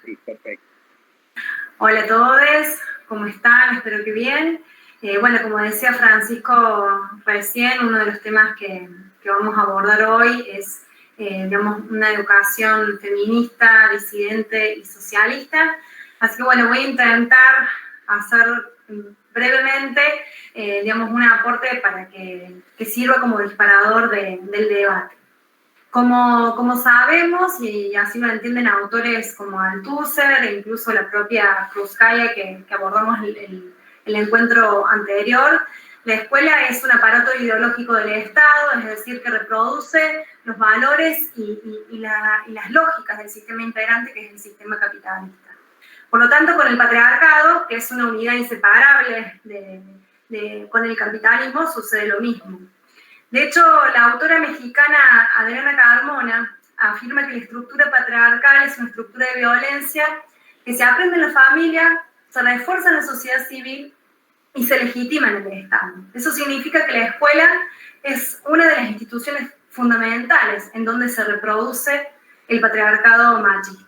Sí, perfecto. Hola a todos, ¿cómo están? Espero que bien. Bueno, como decía Francisco recién, uno de los temas que vamos a abordar hoy es, digamos, una educación feminista, disidente y socialista. Así que, bueno, voy a intentar hacer brevemente, digamos, un aporte para que sirva como disparador del debate. Como sabemos, y así lo entienden autores como Althusser e incluso la propia Krúpskaya que abordamos el encuentro anterior, la escuela es un aparato ideológico del Estado, es decir, que reproduce los valores y las lógicas del sistema integrante que es el sistema capitalista. Por lo tanto, con el patriarcado, que es una unidad inseparable con el capitalismo, sucede lo mismo. De hecho, la autora mexicana Adriana Carmona afirma que la estructura patriarcal es una estructura de violencia que se aprende en la familia, se refuerza en la sociedad civil y se legitima en el Estado. Eso significa que la escuela es una de las instituciones fundamentales en donde se reproduce el patriarcado machista.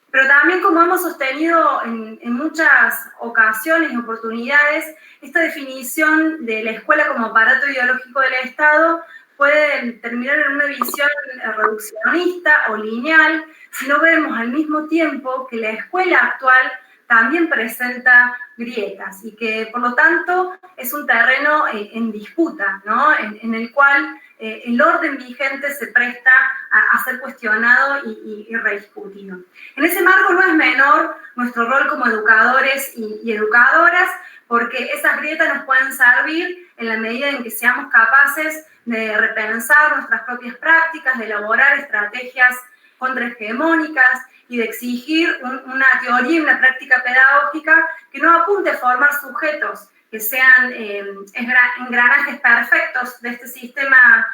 Pero también, como hemos sostenido en muchas ocasiones y oportunidades, esta definición de la escuela como aparato ideológico del Estado puede terminar en una visión reduccionista o lineal si no vemos al mismo tiempo que la escuela actual también presenta grietas y que, por lo tanto, es un terreno en disputa, ¿no? En el cual el orden vigente se presta a ser cuestionado y rediscutido. En ese marco no es menor nuestro rol como educadores y educadoras, porque esas grietas nos pueden servir en la medida en que seamos capaces de repensar nuestras propias prácticas, de elaborar estrategias contrahegemónicas y de exigir una teoría y una práctica pedagógica que no apunte a formar sujetos que sean engranajes perfectos de este sistema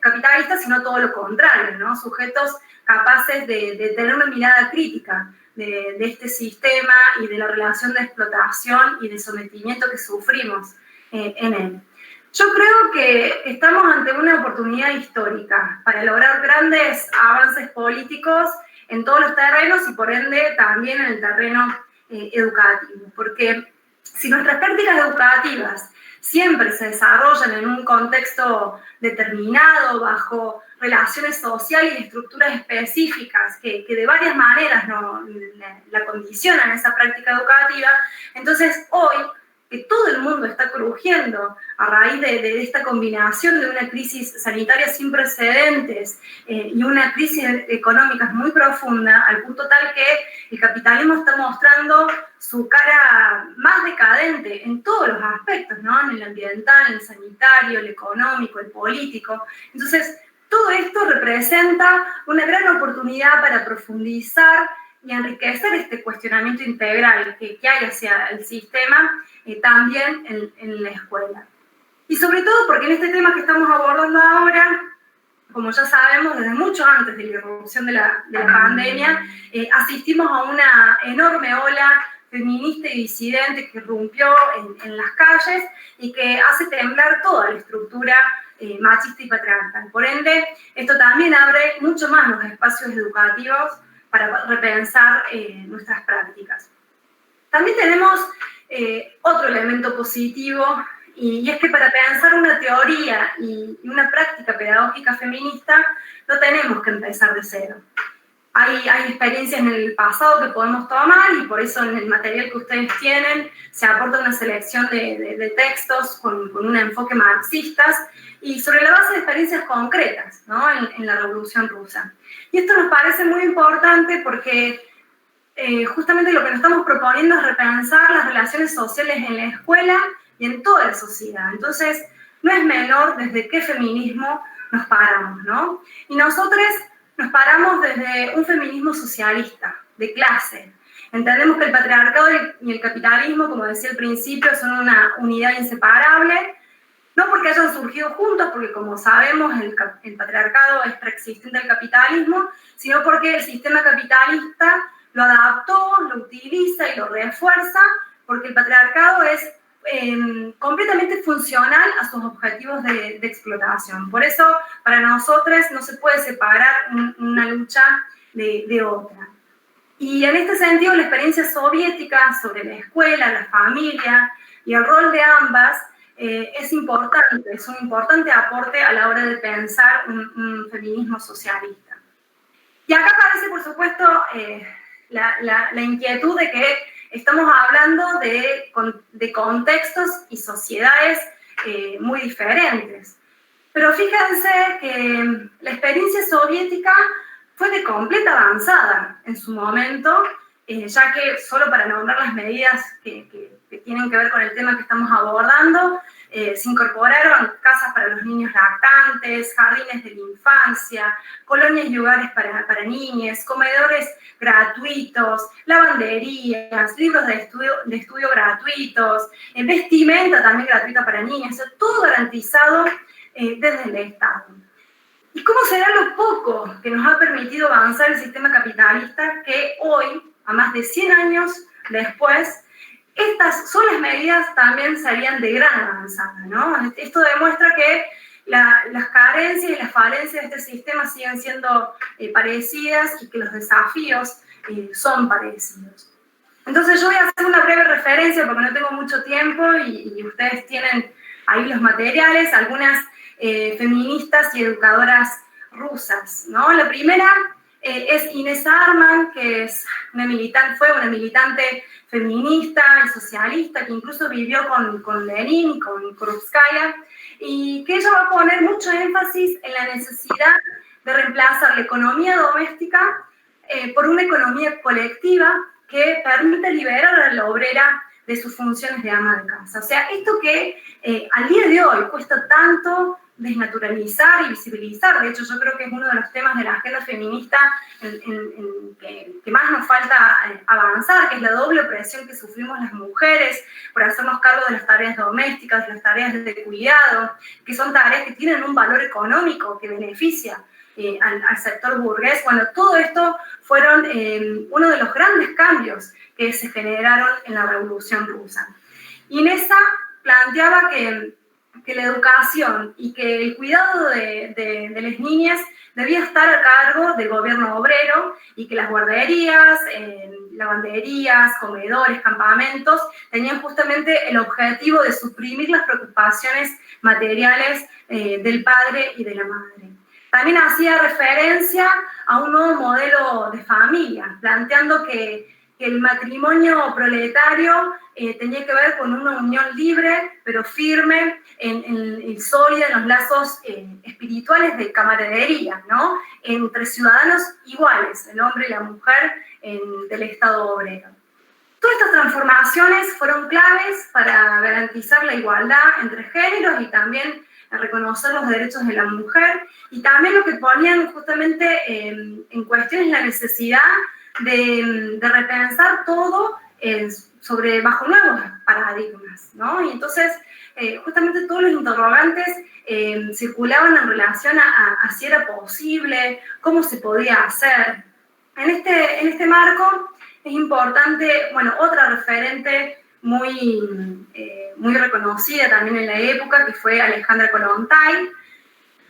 capitalista, sino todo lo contrario, ¿no? Sujetos capaces de tener una mirada crítica de este sistema y de la relación de explotación y de sometimiento que sufrimos en él. Yo creo que estamos ante una oportunidad histórica para lograr grandes avances políticos en todos los terrenos y por ende también en el terreno educativo, porque si nuestras prácticas educativas siempre se desarrollan en un contexto determinado, bajo relaciones sociales y estructuras específicas que de varias maneras la condicionan esa práctica educativa, entonces hoy, que todo el mundo está crujiendo a raíz de esta combinación de una crisis sanitaria sin precedentes y una crisis económica muy profunda, al punto tal que el capitalismo está mostrando su cara más decadente en todos los aspectos, ¿no? En el ambiental, en el sanitario, el económico, el político. Entonces, todo esto representa una gran oportunidad para profundizar y enriquecer este cuestionamiento integral que hay hacia el sistema también en la escuela. Y sobre todo porque en este tema que estamos abordando ahora, como ya sabemos, desde mucho antes de la irrupción de la pandemia, asistimos a una enorme ola feminista y disidente que irrumpió en las calles y que hace temblar toda la estructura machista y patriarcal. Por ende, esto también abre mucho más los espacios educativos para repensar nuestras prácticas. También tenemos otro elemento positivo, y es que para pensar una teoría y una práctica pedagógica feminista no tenemos que empezar de cero. Hay experiencias en el pasado que podemos tomar y por eso en el material que ustedes tienen se aporta una selección de textos con un enfoque marxistas y sobre la base de experiencias concretas, ¿no? en la Revolución Rusa. Y esto nos parece muy importante porque justamente lo que nos estamos proponiendo es repensar las relaciones sociales en la escuela y en toda la sociedad. Entonces, no es menor desde qué feminismo nos paramos, ¿no? Y nosotros nos paramos desde un feminismo socialista, de clase. Entendemos que el patriarcado y el capitalismo, como decía al principio, son una unidad inseparable, no porque hayan surgido juntos, porque como sabemos el patriarcado es preexistente al capitalismo, sino porque el sistema capitalista lo adaptó, lo utiliza y lo refuerza, porque el patriarcado es completamente funcional a sus objetivos de explotación. Por eso, para nosotros no se puede separar una lucha de otra. Y en este sentido, la experiencia soviética sobre la escuela, la familia y el rol de ambas es importante, es un importante aporte a la hora de pensar un feminismo socialista. Y acá aparece, por supuesto, la inquietud de que estamos hablando de contextos y sociedades muy diferentes. Pero fíjense que la experiencia soviética fue de completa avanzada en su momento, ya que solo para nombrar las medidas que tienen que ver con el tema que estamos abordando, se incorporaron casas para los niños lactantes, jardines de la infancia, colonias y hogares para niñas, comedores gratuitos, lavanderías, libros de estudio gratuitos, vestimenta también gratuita para niñas, o sea, todo garantizado desde el Estado. ¿Y cómo será lo poco que nos ha permitido avanzar el sistema capitalista que hoy, a más de 100 años después, estas solas medidas también serían de gran avanzada, ¿no? Esto demuestra que las carencias y las falencias de este sistema siguen siendo parecidas y que los desafíos son parecidos. Entonces yo voy a hacer una breve referencia porque no tengo mucho tiempo y ustedes tienen ahí los materiales, algunas feministas y educadoras rusas, ¿no? La primera es Inés Arman, que es fue una militante feminista y socialista, que incluso vivió con Lenin y con Krupskaya, y que ella va a poner mucho énfasis en la necesidad de reemplazar la economía doméstica por una economía colectiva que permita liberar a la obrera de sus funciones de ama de casa. O sea, esto que al día de hoy cuesta tanto desnaturalizar y visibilizar. De hecho, yo creo que es uno de los temas de la agenda feminista que más nos falta avanzar, que es la doble opresión que sufrimos las mujeres por hacernos cargo de las tareas domésticas, de las tareas de cuidado, que son tareas que tienen un valor económico que beneficia al sector burgués. Bueno, todo esto fueron uno de los grandes cambios que se generaron en la Revolución Rusa. Inesa planteaba que la educación y que el cuidado de las niñas debía estar a cargo del gobierno obrero y que las guarderías, lavanderías, comedores, campamentos tenían justamente el objetivo de suprimir las preocupaciones materiales del padre y de la madre. También hacía referencia a un nuevo modelo de familia, planteando que el matrimonio proletario tenía que ver con una unión libre, pero firme y sólida en los lazos espirituales de camaradería, ¿no? Entre ciudadanos iguales, el hombre y la mujer del Estado obrero. Todas estas transformaciones fueron claves para garantizar la igualdad entre géneros y también reconocer los derechos de la mujer, y también lo que ponían justamente en cuestión es la necesidad de repensar todo bajo nuevos paradigmas, ¿no? Y entonces, justamente todos los interrogantes circulaban en relación a si era posible, cómo se podía hacer. En este marco es importante, bueno, otra referente muy reconocida también en la época, que fue Alejandra Kollontai.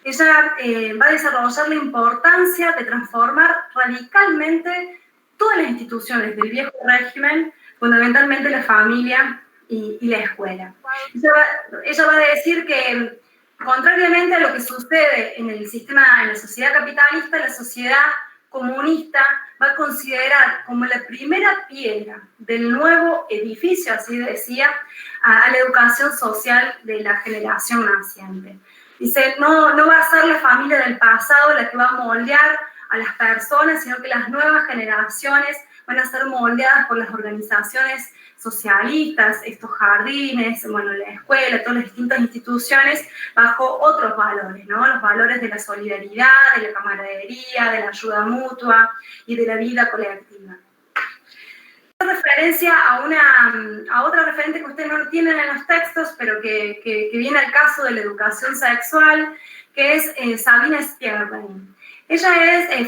Ella va a desarrollar la importancia de transformar radicalmente todas las instituciones del viejo régimen, fundamentalmente la familia y la escuela. Ella va a decir que, contrariamente a lo que sucede en la sociedad capitalista, la sociedad comunista va a considerar como la primera piedra del nuevo edificio, así decía, a la educación social de la generación naciente. Dice, no va a ser la familia del pasado la que va a moldear a las personas, sino que las nuevas generaciones van a ser moldeadas por las organizaciones socialistas, estos jardines, bueno, la escuela, todas las distintas instituciones, bajo otros valores, ¿no? Los valores de la solidaridad, de la camaradería, de la ayuda mutua y de la vida colectiva. Referencia a otra referente que ustedes no tienen en los textos, pero que viene al caso de la educación sexual, que es Sabina Stierbein. Ella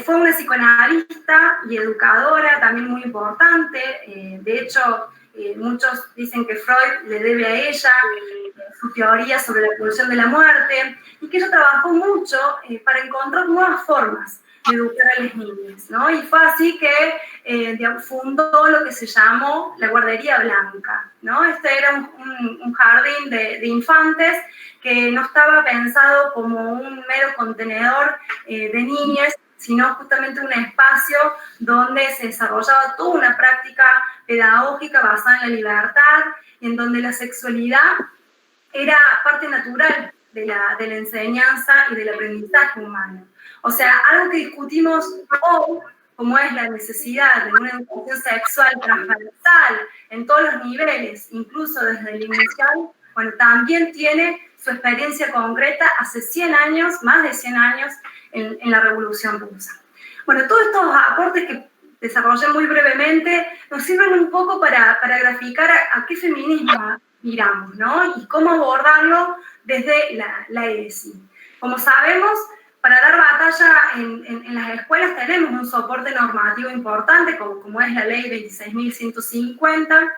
fue una psicoanalista y educadora también muy importante. De hecho, muchos dicen que Freud le debe a ella su teoría sobre la pulsión de la muerte, y que ella trabajó mucho para encontrar nuevas formas educar a las niñas, ¿no? Y fue así que fundó lo que se llamó la Guardería Blanca, ¿no? Este era un jardín de infantes que no estaba pensado como un mero contenedor de niñas, sino justamente un espacio donde se desarrollaba toda una práctica pedagógica basada en la libertad, en donde la sexualidad era parte natural de la enseñanza y del aprendizaje humano. O sea, algo que discutimos hoy, como es la necesidad de una educación sexual transversal en todos los niveles, incluso desde el inicial, bueno, también tiene su experiencia concreta hace 100 años, más de 100 años, en la Revolución Rusa. Bueno, todos estos aportes que desarrollé muy brevemente nos sirven un poco para graficar a qué feminismo miramos, ¿no? Y cómo abordarlo desde la ESI. Como sabemos, para dar batalla en las escuelas tenemos un soporte normativo importante, como es la ley 26.150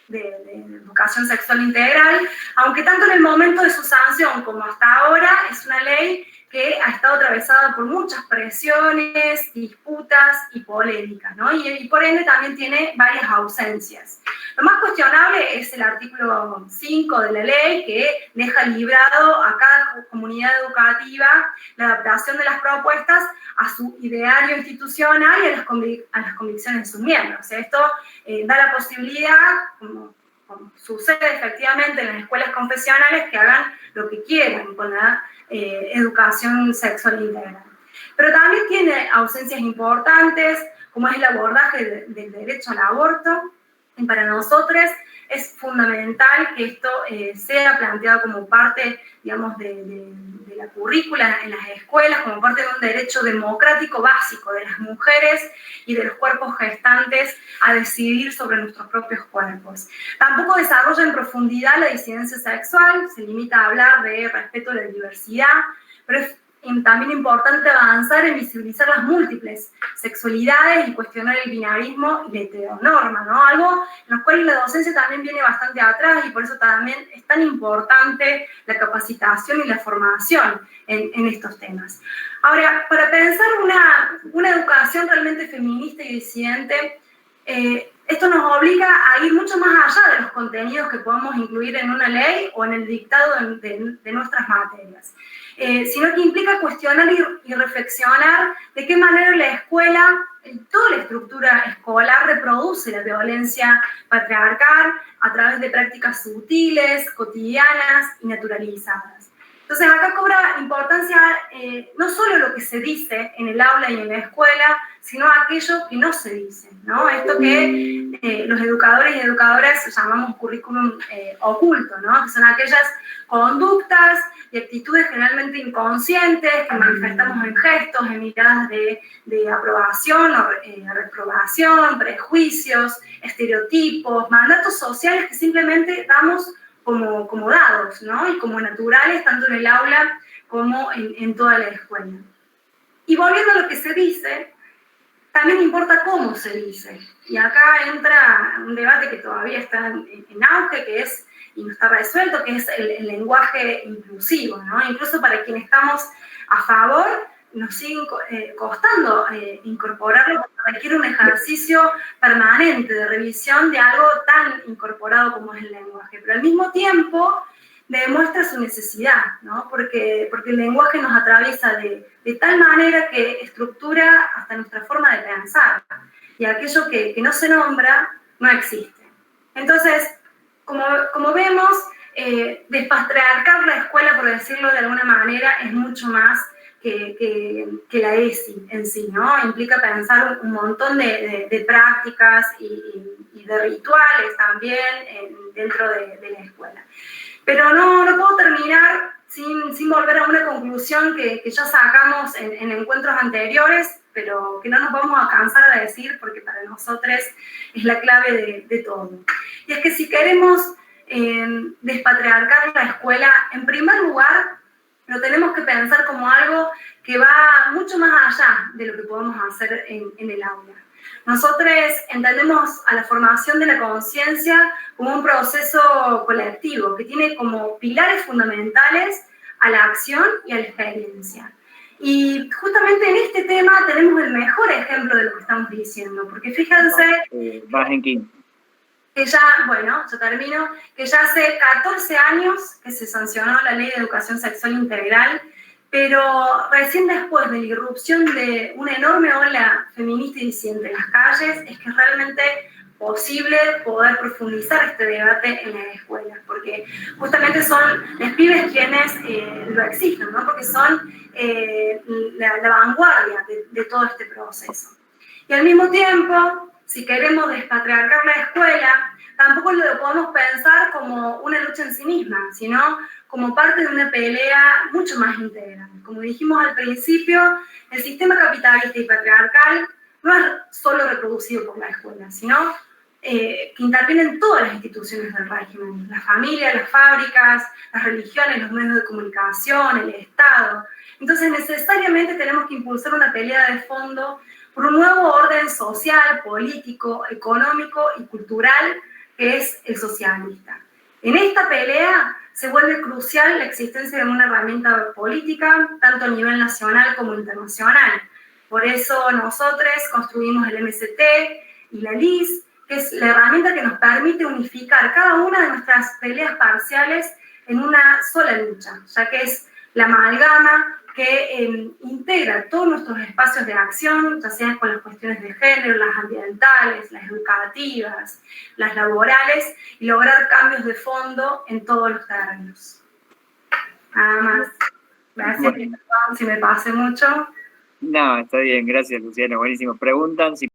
de educación sexual integral, aunque tanto en el momento de su sanción como hasta ahora es una ley que ha estado atravesada por muchas presiones, disputas y polémicas, ¿no? Y por ende también tiene varias ausencias. Lo más cuestionable es el artículo 5 de la ley, que deja librado a cada comunidad educativa la adaptación de las propuestas a su ideario institucional y a las convicciones de sus miembros. O sea, esto da la posibilidad, como sucede efectivamente en las escuelas confesionales, que hagan lo que quieran con la educación sexual integral. Pero también tiene ausencias importantes, como es el abordaje del derecho al aborto, y para nosotros es fundamental que esto sea planteado como parte, digamos, de la currícula en las escuelas, como parte de un derecho democrático básico de las mujeres y de los cuerpos gestantes a decidir sobre nuestros propios cuerpos. Tampoco desarrolla en profundidad la disidencia sexual, se limita a hablar de respeto a la diversidad, pero es también importante avanzar en visibilizar las múltiples sexualidades y cuestionar el binarismo y la heteronorma, ¿no? Algo en lo cual la docencia también viene bastante atrás y por eso también es tan importante la capacitación y la formación en estos temas. Ahora, para pensar una educación realmente feminista y disidente, esto nos obliga a ir mucho más allá de los contenidos que podemos incluir en una ley o en el dictado de nuestras materias. Sino que implica cuestionar y reflexionar de qué manera la escuela, toda la estructura escolar reproduce la violencia patriarcal a través de prácticas sutiles, cotidianas y naturalizadas. Entonces acá cobra importancia no solo lo que se dice en el aula y en la escuela, sino aquello que no se dice, ¿no? Esto que los educadores y educadoras llamamos currículum oculto, ¿no? Que son aquellas conductas y actitudes generalmente inconscientes que manifestamos en gestos, en miradas de aprobación o reprobación, prejuicios, estereotipos, mandatos sociales que simplemente damos como dados, ¿no? Y como naturales, tanto en el aula como en toda la escuela. Y volviendo a lo que se dice, también importa cómo se dice. Y acá entra un debate que todavía está en auge, que es, y no está resuelto, que es el lenguaje inclusivo, ¿no? Incluso para quienes estamos a favor, nos sigue costando incorporarlo, porque requiere un ejercicio permanente de revisión de algo tan incorporado como es el lenguaje. Pero al mismo tiempo demuestra su necesidad, ¿no? Porque el lenguaje nos atraviesa de tal manera que estructura hasta nuestra forma de pensar. Y aquello que no se nombra no existe. Entonces, como vemos, despatriarcar la escuela, por decirlo de alguna manera, es mucho más que la ESI en sí, ¿no? Implica pensar un montón de prácticas y de rituales también dentro de la escuela. Pero no puedo terminar sin volver a una conclusión que ya sacamos en encuentros anteriores, pero que no nos vamos a cansar de decir porque para nosotros es la clave de todo. Y es que si queremos despatriarcar la escuela, en primer lugar, lo tenemos que pensar como algo que va mucho más allá de lo que podemos hacer en el aula. Nosotros entendemos a la formación de la conciencia como un proceso colectivo que tiene como pilares fundamentales a la acción y a la experiencia. Y justamente en este tema tenemos el mejor ejemplo de lo que estamos diciendo, porque fíjense vas en 15. Que ya, bueno, yo termino, que ya hace 14 años que se sancionó la Ley de Educación Sexual Integral, pero recién después de la irrupción de una enorme ola feminista y disidente en las calles, es que es realmente posible poder profundizar este debate en las escuelas, porque justamente son los pibes quienes lo exigen, ¿no? Porque son la vanguardia de todo este proceso. Y al mismo tiempo, si queremos despatriarcar la escuela, tampoco lo podemos pensar como una lucha en sí misma, sino como parte de una pelea mucho más integral. Como dijimos al principio, el sistema capitalista y patriarcal no es solo reproducido por la escuela, sino que intervienen todas las instituciones del régimen, la familia, las fábricas, las religiones, los medios de comunicación, el Estado. Entonces necesariamente tenemos que impulsar una pelea de fondo por un nuevo orden social, político, económico y cultural que es el socialista. En esta pelea se vuelve crucial la existencia de una herramienta política, tanto a nivel nacional como internacional. Por eso nosotros construimos el MST y la LIS, que es la herramienta que nos permite unificar cada una de nuestras peleas parciales en una sola lucha, ya que es la amalgama que integra todos nuestros espacios de acción, ya sean con las cuestiones de género, las ambientales, las educativas, las laborales, y lograr cambios de fondo en todos los terrenos. Nada más. Gracias, si me pasé mucho. No, está bien, gracias Luciana, buenísimo. Preguntan si